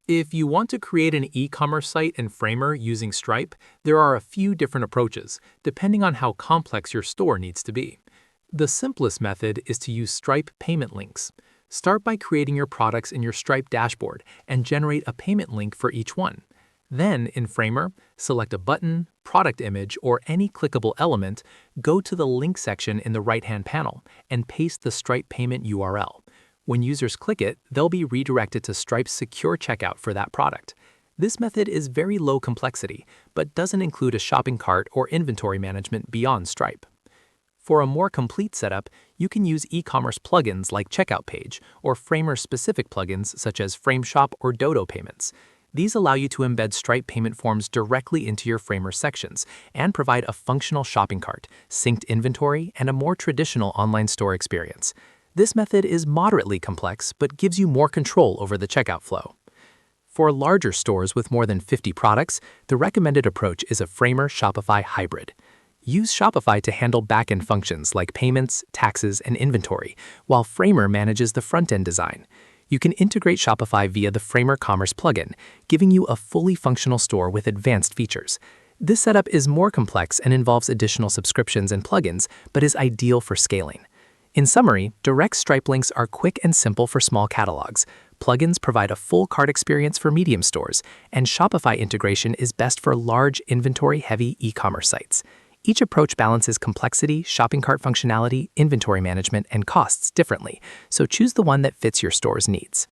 If you want to create an e-commerce site in Framer using Stripe, there are a few different approaches, depending on how complex your store needs to be. The simplest method is to use Stripe payment links. Start by creating your products in your Stripe dashboard and generate a payment link for each one. Then, in Framer, select a button, product image, or any clickable element, go to the link section in the right-hand panel, and paste the Stripe payment URL. When users click it, they'll be redirected to Stripe's secure checkout for that product. This method is very low complexity, but doesn't include a shopping cart or inventory management beyond Stripe. For a more complete setup, you can use e-commerce plugins like Checkout Page or Framer-specific plugins such as FrameShop or Dodo Payments. These allow you to embed Stripe payment forms directly into your Framer sections and provide a functional shopping cart, synced inventory, and a more traditional online store experience. This method is moderately complex but gives you more control over the checkout flow. For larger stores with more than 50 products, the recommended approach is a Framer Shopify hybrid. Use Shopify to handle backend functions like payments, taxes, and inventory, while Framer manages the front-end design. You can integrate Shopify via the Framer Commerce plugin, giving you a fully functional store with advanced features. This setup is more complex and involves additional subscriptions and plugins, but is ideal for scaling. In summary, direct Stripe links are quick and simple for small catalogs. Plugins provide a full cart experience for medium stores, and Shopify integration is best for large, inventory-heavy e-commerce sites. Each approach balances complexity, shopping cart functionality, inventory management, and costs differently, so choose the one that fits your store's needs.